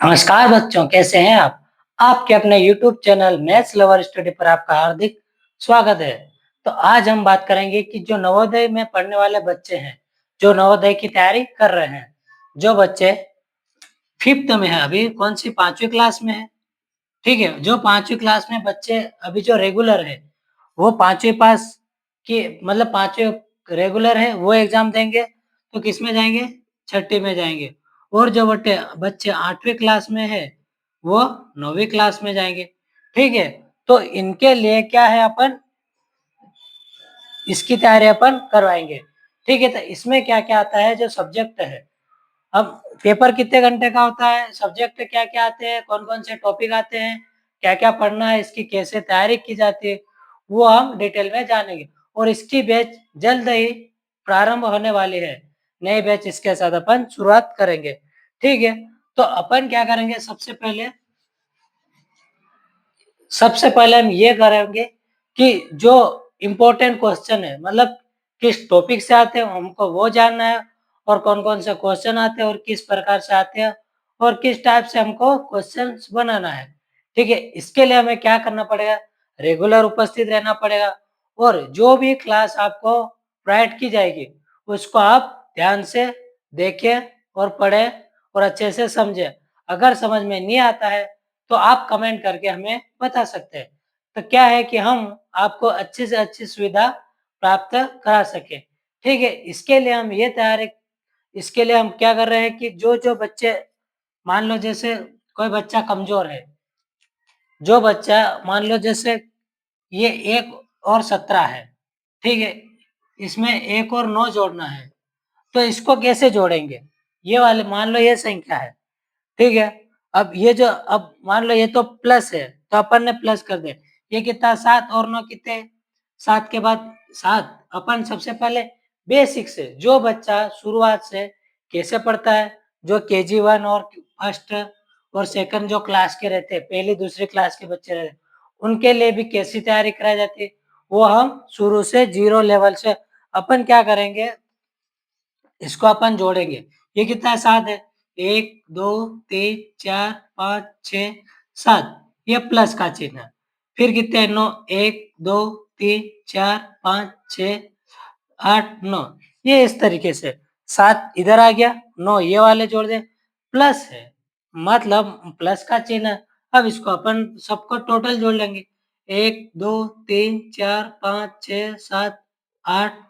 नमस्कार बच्चों, कैसे हैं आप? आपके अपने YouTube channel maths lover study पर आपका हार्दिक स्वागत है। तो आज हम बात करेंगे कि जो नवोदय में पढ़ने वाले बच्चे हैं, जो नवोदय की तैयारी कर रहे हैं, जो बच्चे 5th में है, अभी कौन सी 5वीं क्लास में है, ठीक है? जो 5वीं क्लास में बच्चे अभी जो रेगुलर है, वो 5वीं पास की मतलब 5वीं रेगुलर है, वो एग्ज़ाम देंगे, तो किसमें जाएँगे? छठी में जाएँगे। और जो बट्टे बच्चे 8वीं क्लास में है, वो 9वीं क्लास में जाएँगे, ठीक है? तो इनके लिए क्या है अपन इसकी तैयारी अपन करवाएँगे, ठीक है? तो इसमें क्या-क्या आता है जो सब्जेक्ट है, अब पेपर कितने घंटे का होता है, सब्जेक्ट क्या-क्या आते हैं, कौन-कौन से टॉपिक आते हैं, क्या-क्या पढ़ना है, इसकी कैसे तैयारी की जाती है, वो हम डिटेल में जानेंगे और इसकी बैच जल्द ही प्रारंभ होने वाली है। नई बैच इसके साथ अपन शुरुआत करेंगे, ठीक है? तो अपन क्या करेंगे सबसे पहले हम ये करेंगे कि जो इम्पोर्टेंट क्वेश्चन है मतलब किस टॉपिक से आते हैं हमको वो जानना है और कौन-कौन से क्वेश्चन आते हैं और किस प्रकार से आते हैं और किस टाइप से हमको क्वेश्चंस बनाना है, ठीक है? इसके लिए हमें क्या करना पड़ेगा, रेगुलर उपस्थित रहना पड़ेगा और जो भी क्लास आपको प्रोवाइड की जाएगी, उसको आप ध्यान से देखें और पढ़ें और अच्छे से समझें। अगर समझ में नहीं आता है तो आप कमेंट करके हमें बता सकते हैं। तो क्या है कि हम आपको अच्छी से अच्छी सुविधा प्राप्त करा सकें, ठीक है? इसके लिए हम क्या कर रहे हैं कि जो-जो बच्चे मान लो जैसे कोई बच्चा कमज़ोर है, जो बच्चा मान लो जैसे ये 1 और 17 है, ठीक है? इसमें 1 और 9 जोड़ना है, तो इसको कैसे जोड़ेंगे? ये वाले मान लो ये संख्या है, ठीक है? अब मान लो ये तो प्लस है, तो अपन ने प्लस कर दिया। ये कितना 7 और 9 कितने? 7 के बाद 7 अपन सबसे पहले बेसिक से जो बच्चा शुरुआत से कैसे पढ़ता है, जो केजी 1 और फर्स्ट और सेकंड जो क्लास के रहते हैं, पहली दूसरी क्लास के बच्चे रहते हैं, उनके लिए भी कैसी तैयारी कराई जाती है, वो हम शुरू से 0 लेवल से अपन क्या करेंगे इसको अपन जोड़ेंगे। ये कितना है 7 है। 1, 2, 3, 4, 5, 6, 7 ये प्लस का चिन्ह है। फिर कितने हैं 9 1, 2, 3, 4, 5, 6, 8, 9 ये इस तरीके से 7 इधर आ गया, 9 ये वाले जोड़ दें, प्लस है मतलब प्लस का चिन्ह है। अब इसको अपन सबको टोटल जोड़ लेंगे। 1, 2, 3, 4, 5, 6, 7, 8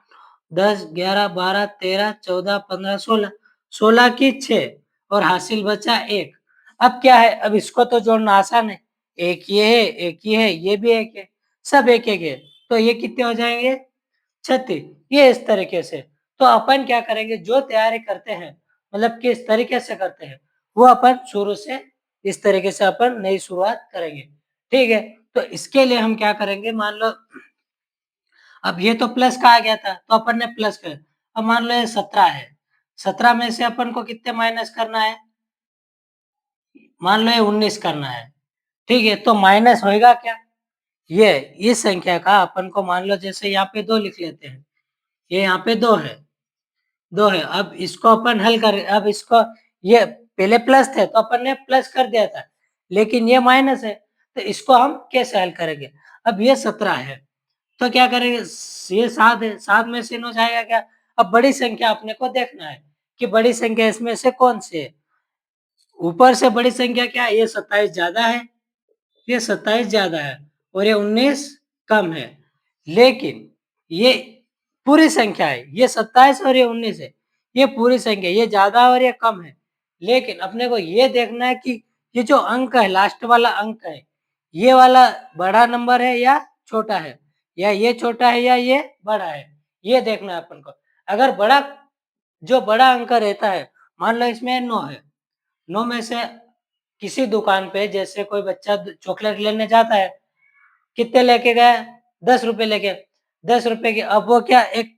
10, 11, 12, 13, 14, 15, 16 16 की 6 और हासिल बचा 1 अब क्या है अब इसको तो जोड़ना आसान है। एक ये है, एक ये है, ये भी एक है, सब एक-एक है। तो ये कितने हो जाएँगे 36 ये इस तरीके से। तो अपन क्या करेंगे जो तैयारी करते हैं मतलब किस तरीके से करते हैं, वो अपन शुरू से इस तरीके से अपन नई शुरुआत करेंगे। ठीक है? तो इसके लिए हम क्या करेंगे मान लो अब ये तो प्लस का आ गया था, तो अपन ने प्लस कर अब मान लो ये 17 है, 17 में से अपन को कितने माइनस करना है? मान लो ये 19 करना है, ठीक है? तो माइनस होएगा क्या? ये इस संख्या का अपन को मान लो जैसे यहाँ पे 2 लिख लेते हैं, ये यहाँ पे 2 है, 2 है, अब इसको अपन हल कर अब इसको ये पहले प्लस थे तो अपन ने प्लस कर दिया था, लेकिन ये माइनस है, तो इसको हम कैसे हल करेंगे? अब ये 17 है, तो क्या करेंगे ये 7 है, 7 में से 9 जाएगा क्या? अब बड़ी संख्या अपने को देखना है कि बड़ी संख्या इसमें से कौन-सी है? ऊपर से बड़ी संख्या क्या है? ये 27 ज़्यादा है, ये 27 ज़्यादा है और ये 19 कम है। लेकिन ये पूरी संख्या है, ये 27 और ये 19 है, ये पूरी संख्या है, ये ज़्यादा और ये कम है। लेकिन अपने को ये देखना है कि ये जो अंक है, लास्ट वाला अंक है, ये वाला बड़ा नंबर है या छोटा है? या ये छोटा है या ये बड़ा है? ये देखना है अपन को। अगर जो बड़ा अंक रहता है, मान लो इसमें 9 है, 9 में से किसी दुकान पे जैसे कोई बच्चा चॉकलेट लेने जाता है, कितने लेके गया? ₹10 लेके, ₹10 की अब वो क्या एक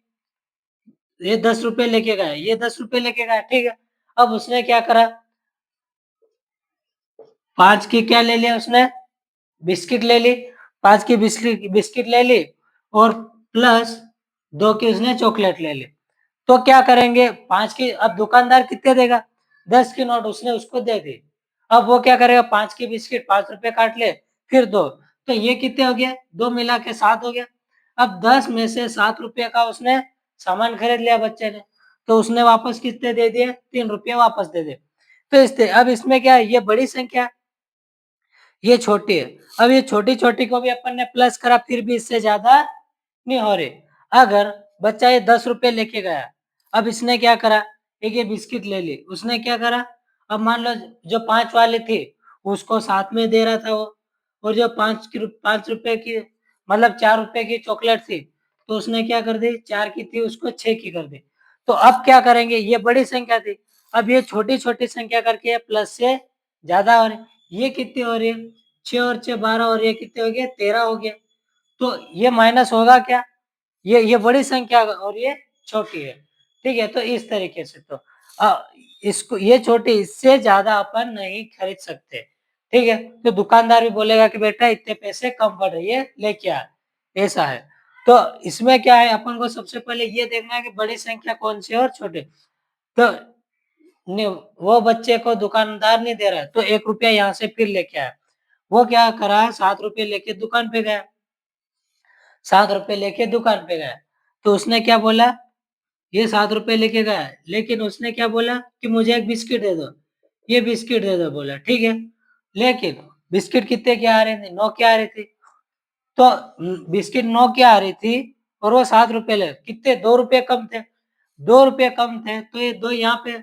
ये ₹10 लेके गया, ये ₹10 लेके गया, ठीक है? अब उसने क्या करा 5 की क्या ले लिया उसने? बिस्किट ले ली, 5 की बिस्किट ले ली और प्लस 2 की उसने चॉकलेट ले ली। तो क्या करेंगे 5 की अब दुकानदार कितने देगा? 10 की नोट उसने उसको दे दी। अब वो क्या करेगा, 5 की बिस्किट 5 रुपए काट ले, फिर 2, तो ये कितने हो गए? 2 मिला के 7 हो गया। अब 10 में से 7 रुपए का उसने सामान खरीद लिया बच्चे ने, तो उसने वापस कितने दे दिए? 3 रुपए वापस दे दिए। तो अब इसमें क्या है, ये बड़ी संख्या है, ये छोटी है। अब ये छोटी-छोटी को भी अपन ने प्लस करा, फिर भी इससे ज़्यादा नहीं हो रही। अगर बच्चा ये 10 रुपए लेके गया, अब इसने क्या करा, एक ये बिस्किट ले ली, उसने क्या करा, अब मान लो जो 5 वाली थी, उसको साथ में दे रहा था वो, और जो 5 रुपए की मतलब 4 रुपए की चॉकलेट थी, तो उसने क्या कर दी, 4 की थी उसको 6 की कर दी। तो अब क्या करेंगे, ये बड़ी संख्या थी, अब ये छोटी-छोटी संख्या करके प्लस से ज़्यादा हो रही है। ये कितनी हो रही है? 6 और 6 12 और ये कितने हो गए? 13 हो गए। तो ये माइनस होगा क्या? ये बड़ी संख्या और ये छोटी है। ठीक है? तो इस तरीके से तो इसको ये छोटी, इससे ज़्यादा अपन नहीं खरीद सकते। ठीक है? तो दुकानदार भी बोलेगा कि बेटा इतने पैसे कम पड़ रही है, लेके आ। ऐसा है। तो इसमें क्या है, अपन को सबसे पहले ये देखना है कि बड़ी संख्या कौन-सी है और छोटी। तो नहीं, वो बच्चे को दुकानदार नहीं दे रहा है, तो 1 रुपया यहाँ से फिर लेके आया। वो क्या करा, 7 रुपए लेके दुकान पे गया, 7 रुपए लेके दुकान पे गया, तो उसने क्या बोला, ये 7 रुपए लेके गया, लेकिन उसने क्या बोला कि मुझे एक बिस्किट दे दो, ये बिस्किट दे दो बोला, ठीक है। लेकिन बिस्किट कितने की आ रही थी, 9 की आ रही थी, तो बिस्किट 9 की आ रही थी और वो 7 रुपए ले, कितने, 2 रुपए कम थे, 2 रुपए कम थे, तो ये 2 यहाँ पे,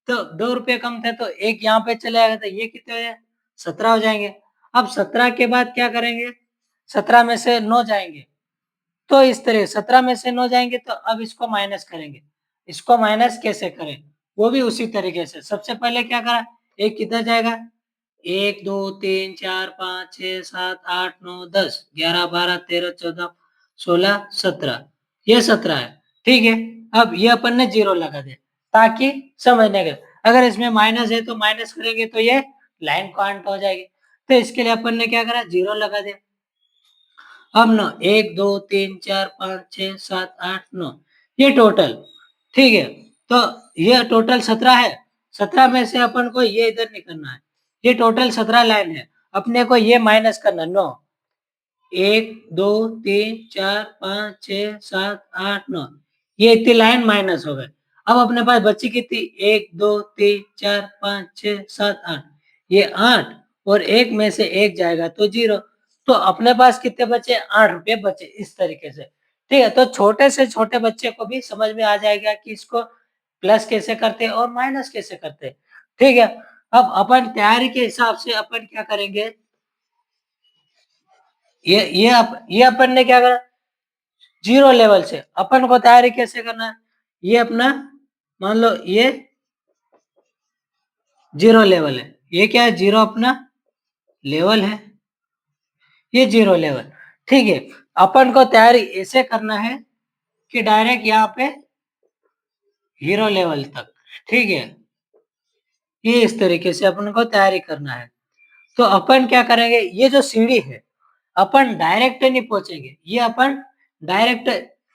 तो 2 रुपए कम थे, तो एक यहाँ पे चले आएगा, तो ये कितने हो जाए, 17 हो जाएंगे। अब 17 के बाद क्या करेंगे, 17 में से 9 जाएंगे, तो इस तरह 17 में से 9 जाएंगे, तो अब इसको माइनस करेंगे। इसको माइनस कैसे करें, वो भी उसी तरीके से। सबसे पहले क्या करा, एक किधर जाएगा, 1 2 3 4 5 6 7 8 9 10 11 12 13 14 16 17, ये 17 है, ठीक है। अब ये अपन ने जीरो लगा दिया ताकि समझने के, अगर इसमें माइनस है तो माइनस करेंगे तो ये लाइन कांट हो जाएगी, तो इसके लिए अपन ने क्या करा, जीरो लगा दिया। अब ना 1 2 3 4 5 6 7 8 9, ये टोटल, ठीक है। तो ये टोटल 17 है, 17 में से अपन को ये इधर निकलना है, ये टोटल 17 लाइन है, अपने को ये माइनस करना 9, 1 2 3 4 5 6 7 8 9, ये इतनी लाइन माइनस हो गए। अब अपने पास बची कितनी, 1 2 3 4 5 6 7 8, ये 8 और 1 में से 1 जाएगा तो 0, तो अपने पास कितने बचे, 8 रुपए बचे, इस तरीके से। ठीक है, तो छोटे से छोटे बच्चे को भी समझ में आ जाएगा कि इसको प्लस कैसे करते हैं और माइनस कैसे करते हैं। ठीक है, अब अपन तैयारी के हिसाब से अपन क्या करेंगे, ये अपन ने क्या करा, जीरो लेवल से अपन को तैयारी कैसे करना है, ये अपना मान लो ये जीरो लेवल है, ये क्या है, जीरो अपना लेवल है, ये जीरो लेवल, ठीक है। अपन को तैयारी ऐसे करना है कि डायरेक्ट यहाँ पे हीरो लेवल तक, ठीक है, ये इस तरीके से अपन को तैयारी करना है। तो अपन क्या करेंगे, ये जो सीढ़ी है अपन डायरेक्ट नहीं पहुंचेंगे, ये अपन डायरेक्ट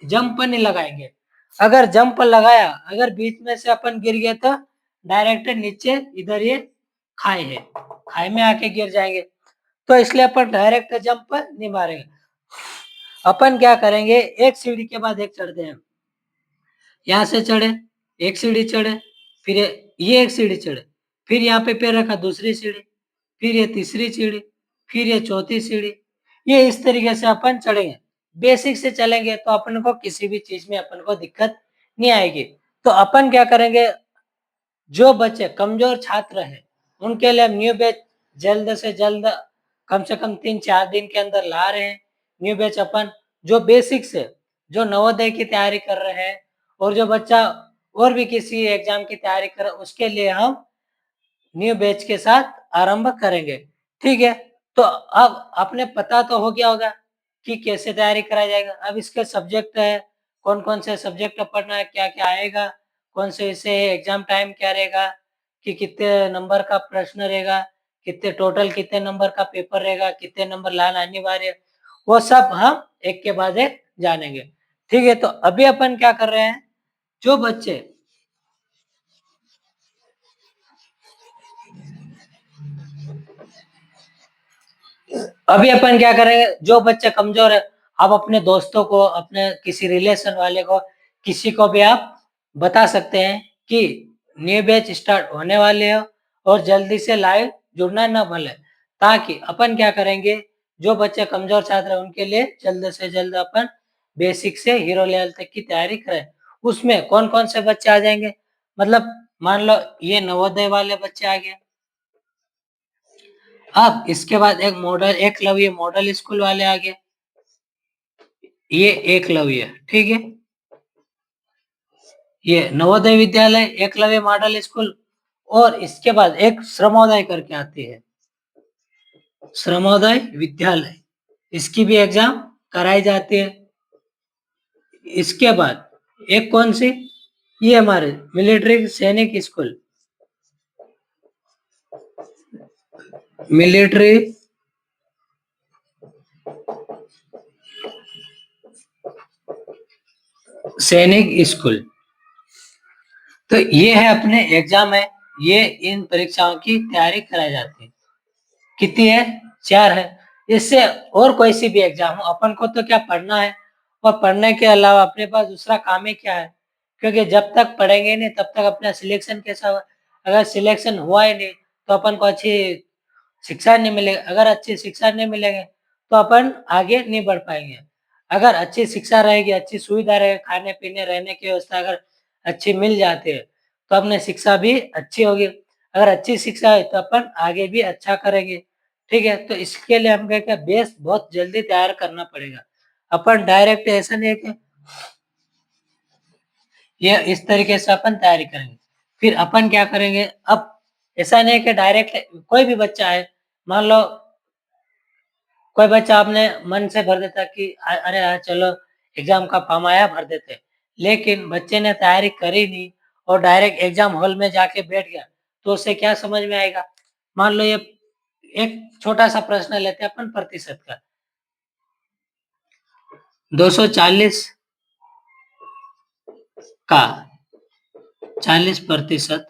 जंप नहीं लगाएंगे। अगर जंप लगाया, अगर बीच में से अपन गिर गए तो डायरेक्ट नीचे, इधर ये खाई है, खाई में आके गिर जाएंगे, तो इसलिए अपन डायरेक्ट जंप नहीं मारेंगे। अपन क्या करेंगे, एक सीढ़ी के बाद एक चढ़ते हैं, यहाँ से चढ़े, एक सीढ़ी चढ़े, फिर ये एक सीढ़ी चढ़े, फिर यहाँ पे पैर रखा, दूसरी सीढ़ी, फिर ये तीसरी सीढ़ी, फिर ये चौथी सीढ़ी, ये इस तरीके से अपन चढ़ेंगे। बेसिक से चलेंगे तो अपन को किसी भी चीज में अपन को दिक्कत नहीं आएगी। तो अपन क्या करेंगे, जो बच्चे कमजोर छात्र हैं उनके लिए हम न्यू बैच जल्द से जल्द, कम से कम 3-4 दिन के अंदर ला रहे हैं। न्यू बैच अपन जो बेसिक से, जो नवोदय की तैयारी कर रहे हैं और जो बच्चा और भी किसी एग्जाम की तैयारी कर रहे हैं, उसके लिए हम न्यू बैच के साथ आरंभ करेंगे। ठीक है, तो अब आपने पता तो हो गया होगा कि कैसे तैयारी करा जाएगा। अब इसके सब्जेक्ट है, कौन कौन से सब्जेक्ट पढ़ना है, क्या क्या आएगा, कौन से इसे एग्जाम टाइम क्या रहेगा, कि कितने नंबर का प्रश्न रहेगा, कितने टोटल कितने नंबर का पेपर रहेगा, कितने नंबर लाना अनिवार्य, वो सब हम एक के बाद एक जानेंगे। ठीक है, तो अभी अपन क्या कर रहे हैं, जो बच्चे अभी अपन क्या करेंगे, जो बच्चा कमज़ोर है, आप अपने दोस्तों को, अपने किसी रिलेशन वाले को, किसी को भी आप बता सकते हैं कि न्यू बैच स्टार्ट होने वाले हो और जल्दी से लाइव जुड़ना ना भूलें। ताकि अपन क्या करेंगे, जो बच्चे कमज़ोर छात्र हैं, उनके लिए जल्द से जल्द अपन बेसिक से हीरो लेवल तक की तैयारी करें। उसमें कौन-कौन से बच्चे आ जाएँगे, मतलब मान लो ये नवोदय वाले बच्चे आ गए। अब इसके बाद एक मॉडल एकलव्य मॉडल स्कूल वाले आ गए। ये एकलव्य, ठीक है? ये नवोदय विद्यालय, एकलव्य मॉडल स्कूल और इसके बाद एक श्रमोदय करके आती है, श्रमोदय विद्यालय। इसकी भी एग्जाम कराई जाती है। इसके बाद एक कौन सी, ये हमारे मिलिट्री सैनिक स्कूल, मिलिट्री सैनिक स्कूल। तो ये है अपने एग्जाम है, ये इन परीक्षाओं की तैयारी कराई जाती है। कितनी है? 4 है। इससे और कोई सी भी एग्जाम हो, अपन को तो क्या पढ़ना है और पढ़ने के अलावा अपने पास दूसरा काम ही क्या है? क्योंकि जब तक पढ़ेंगे नहीं तब तक अपना सिलेक्शन कैसा होगा? अगर सिलेक्शन हुआ ही नहीं तो अपन को अच्छी शिक्षा नहीं मिलेगी। अगर अच्छी शिक्षा नहीं मिलेगी तो अपन आगे नहीं बढ़ पाएँगे। अगर अच्छी शिक्षा रहेगी, अच्छी सुविधा रहेगी, खाने-पीने, रहने की व्यवस्था अगर अच्छी मिल जाती है, तो अपनी शिक्षा भी अच्छी होगी। अगर अच्छी शिक्षा है तो अपन आगे भी अच्छा करेंगे, ठीक है? तो इसके लिए हम क्या बेस बहुत जल्दी तैयार करना पड़ेगा। अपन डायरेक्ट ऐसा नहीं है कि ये इस तरीके से अपन तैयारी करेंगे। फिर अपन क्या करेंगे, अब ऐसा नहीं है कि डायरेक्ट कोई भी बच्चा है, मान लो कोई बच्चा अपने मन से भर देता कि अरे यार चलो एग्ज़ाम का फॉर्म आया भर देते हैं। लेकिन बच्चे ने तैयारी करी नहीं और डायरेक्ट एग्ज़ाम हॉल में जाके बैठ गया, तो उसे क्या समझ में आएगा? मान लो ये एक छोटा-सा प्रश्न लेते हैं अपन प्रतिशत का। 240 का 40%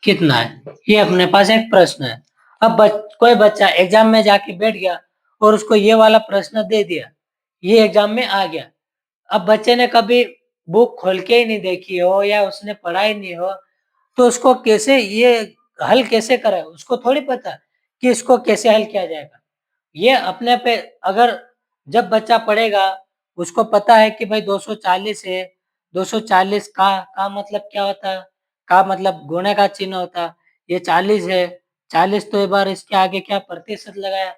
कितना है? ये अपने पास एक प्रश्न है। अब कोई बच्चा एग्ज़ाम में जाके बैठ गया और उसको ये वाला प्रश्न दे दिया, ये एग्ज़ाम में आ गया। अब बच्चे ने कभी बुक खोल के ही नहीं देखी हो या उसने पढ़ा ही नहीं हो, तो उसको कैसे ये हल कैसे करें? उसको थोड़ी पता कि इसको कैसे हल किया जाएगा। ये अपने पे अगर जब बच्चा पढ़ेगा, उसको पता है कि भाई 240 है, 240 का मतलब क्या होता है? का मतलब गुणे का चिन्ह होता है। ये 40 है, 40 तो एक बार इसके आगे क्या प्रतिशत लगाया,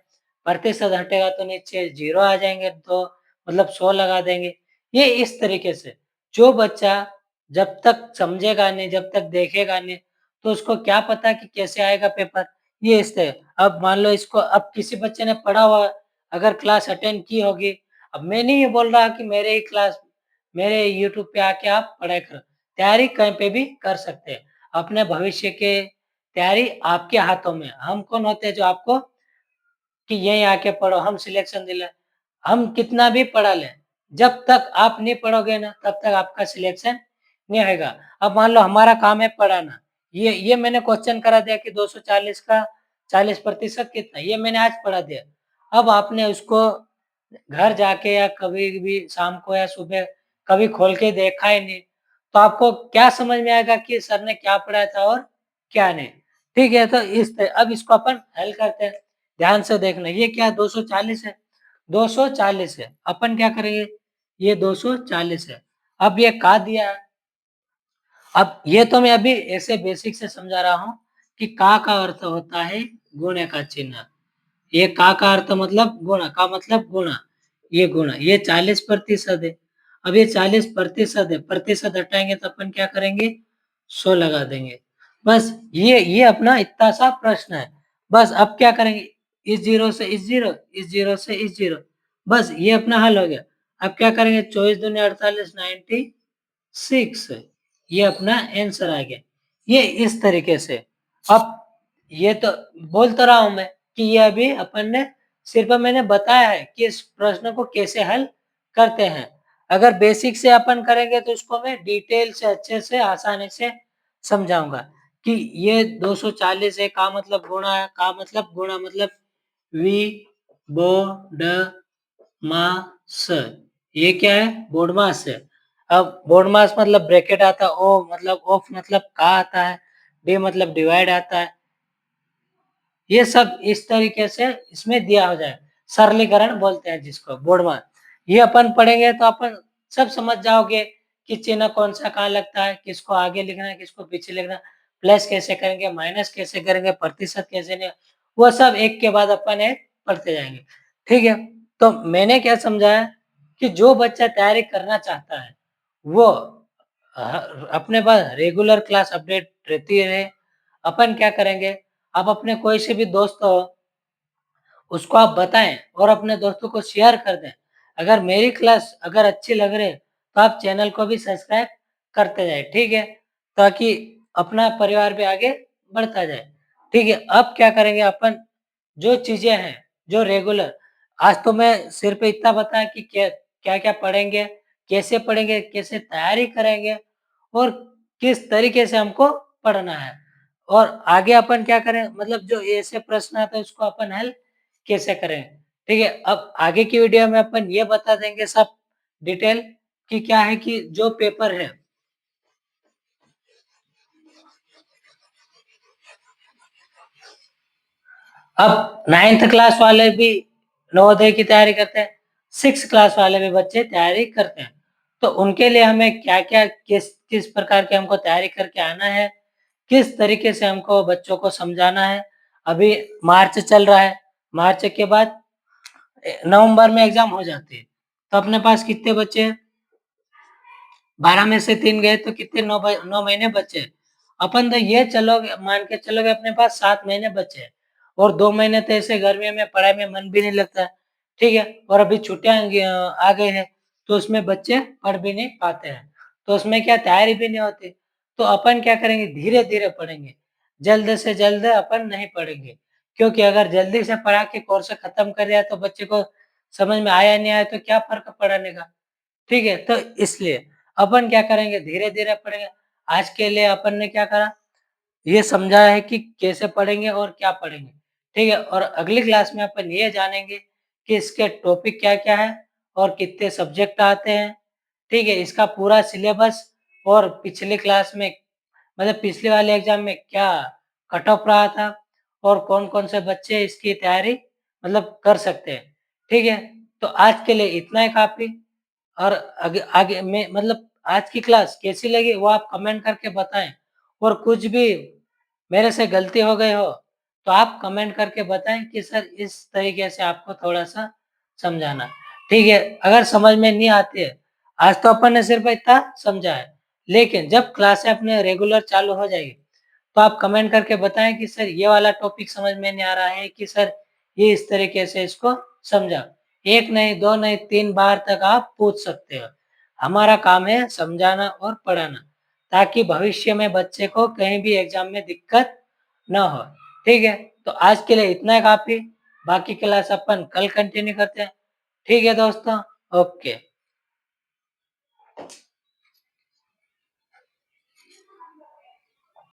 प्रतिशत हटेगा तो नीचे 0 आ जाएँगे, तो मतलब 100 लगा देंगे। ये इस तरीके से, जो बच्चा जब तक समझेगा नहीं, जब तक देखेगा नहीं, तो उसको क्या पता कि कैसे आएगा पेपर। ये इससे अब मान लो इसको अब किसी बच्चे ने पढ़ा हुआ अगर क्लास अटेंड की होगी, अब मैं नहीं ये बोल रहा कि मेरे ही क्लास मेरे यूट्यूब पे आके आप पढ़ाई करो। तैयारी कहीं पे भी कर सकते हैं। अपने भविष्य के तैयारी आपके हाथों में है। हम कौन होते हैं जो आपको कि यहीं आके पढ़ो, हम सिलेक्शन दिलाएँ। हम कितना भी पढ़ा लें, जब तक आप नहीं पढ़ोगे ना, तब तक आपका सिलेक्शन नहीं होएगा। अब मान लो हमारा काम है पढ़ाना, ये मैंने क्वेश्चन करा दिया कि 240 का 40% कितना है, ये मैंने आज पढ़ा दिया। अब आपने उसको घर जाके या कभी भी शाम को या सुबह कभी खोल के देखा ही नहीं, तो आपको क्या समझ में आएगा कि सर ने क्या पढ़ाया था और क्या नहीं। ठीक है, तो अब इसको अपन हल करते हैं। ध्यान से देखना, ये क्या 240 है, 240 है। अपन क्या करेंगे, ये 240 है। अब ये का दिया है, अब ये तो मैं अभी ऐसे बेसिक से समझा रहा हूँ कि का अर्थ होता है गुणे का चिन्ह। ये का अर्थ मतलब गुणा, का मतलब गुणा, ये गुणा, ये 40% है। अब ये 40% है, प्रतिशत हटाएँगे तो अपन क्या करेंगे? 100 लगा देंगे। बस ये अपना इतना सा प्रश्न है। बस अब क्या करेंगे? इस ज़ीरो से इस ज़ीरो, इस ज़ीरो से इस ज़ीरो, बस ये अपना हल हो गया। अब क्या करेंगे? 24 दूनी 48 96, ये अपना आंसर आ गया। ये इस तरीके से। अब ये तो बोल तो रहा हूँ मैं कि ये अभी अपन ने सिर्फ़ मैंने बताया है कि इस प्रश्न को कैसे हल करते हैं। अगर बेसिक से अपन करेंगे तो इसको मैं डिटेल से अच्छे से आसानी से समझाऊँगा। कि ये 240 है, का मतलब गुणा है, का मतलब गुणा मतलब वी बो ड मा स, ये क्या है? बोर्ड मास है। अब बोर्ड मास मतलब ब्रैकेट आता है, ओ मतलब ऑफ मतलब का आता है, डी मतलब डिवाइड आता है। ये सब इस तरीके से इसमें दिया हो जाए, सरलीकरण बोलते हैं जिसको बोर्ड मास। ये अपन पढ़ेंगे तो अपन सब समझ जाओगे कि चिन्ह कौन सा कहाँ लगता है, किसको आगे लिखना है, किसको पीछे लिखना है, प्लस कैसे करेंगे, माइनस कैसे करेंगे, प्रतिशत कैसे नहीं, वो सब एक के बाद अपन एक पढ़ते जाएंगे। ठीक है, तो मैंने क्या समझाया कि जो बच्चा तैयारी करना चाहता है वो अपने पास रेगुलर क्लास अपडेट रहती है। अपन क्या करेंगे, आप अपने कोई से भी दोस्त हो उसको आप बताएं और अपने दोस्तों को शेयर कर दें। अगर मेरी क्लास अगर अच्छी लग रही है तो आप चैनल को भी सब्सक्राइब करते जाए, ठीक है, ताकि अपना परिवार भी आगे बढ़ता जाए। ठीक है, अब क्या करेंगे अपन, जो चीजें हैं जो रेगुलर, आज तो मैं सिर्फ इतना बताया कि क्या क्या क्या पढ़ेंगे, कैसे तैयारी करेंगे और किस तरीके से हमको पढ़ना है, और आगे अपन क्या करें, मतलब जो ऐसे प्रश्न आते हैं उसको अपन हल कैसे करें। ठीक है, अब आगे की वीडियो में अपन ये बता देंगे सब डिटेल कि क्या है कि जो पेपर है, अब 9th क्लास वाले भी नवोदय की तैयारी करते हैं, 6 क्लास वाले भी बच्चे तैयारी करते हैं, तो उनके लिए हमें क्या क्या किस किस प्रकार के हमको तैयारी करके आना है, किस तरीके से हमको बच्चों को समझाना है। अभी मार्च चल रहा है, मार्च के बाद नवंबर में एग्जाम हो जाती है, तो अपने पास कितने बच्चे हैं? 12 में से 3 गए तो कितने, 9 महीने बचे। अपन तो ये चलोगे, मान के चलोगे अपने पास 7 महीने बचे हैं, और 2 महीने तो ऐसे गर्मी में पढ़ाई में मन भी नहीं लगता है। ठीक है, और अभी छुट्टियां आ गई है तो उसमें बच्चे पढ़ भी नहीं पाते हैं, तो उसमें क्या तैयारी भी नहीं होती। तो अपन क्या करेंगे, धीरे धीरे पढ़ेंगे, जल्द से जल्द अपन नहीं पढ़ेंगे, क्योंकि अगर जल्दी से पढ़ा के कोर्स खत्म कर दिया तो बच्चे को समझ में आया नहीं आया तो क्या फर्क पढ़ने का। ठीक है, तो इसलिए अपन क्या करेंगे, धीरे धीरे पढ़ेंगे। आज के लिए अपन ने क्या करा, ये समझा है कि कैसे पढ़ेंगे और क्या पढ़ेंगे। ठीक है, और अगली क्लास में अपन ये जानेंगे कि इसके टॉपिक क्या क्या है और कितने सब्जेक्ट आते हैं। ठीक है, इसका पूरा सिलेबस, और पिछली क्लास में मतलब पिछले वाले एग्जाम में क्या कट ऑफ रहा था, और कौन कौन से बच्चे इसकी तैयारी मतलब कर सकते हैं। ठीक है, तो आज के लिए इतना ही काफी। और आगे आगे में मतलब आज की क्लास कैसी लगी वो आप कमेंट करके बताएं, और कुछ भी मेरे से गलती हो गई हो तो आप कमेंट करके बताएं कि सर इस तरीके से आपको थोड़ा सा समझाना। ठीक है, अगर समझ में नहीं आती है, आज तो अपन ने सिर्फ इतना समझा है, लेकिन जब क्लासें अपने रेगुलर चालू हो जाएगी तो आप कमेंट करके बताएं कि सर ये वाला टॉपिक समझ में नहीं आ रहा है, कि सर ये इस तरीके से इसको समझा। एक नहीं, दो नहीं, 3 बार तक आप पूछ सकते हो। हमारा काम है समझाना और पढ़ाना, ताकि भविष्य में बच्चे को कहीं भी एग्जाम में दिक्कत ना हो। ठीक है, तो आज के लिए इतना ही काफी, बाकी क्लास अपन कल कंटिन्यू करते हैं। ठीक है दोस्तों, ओके।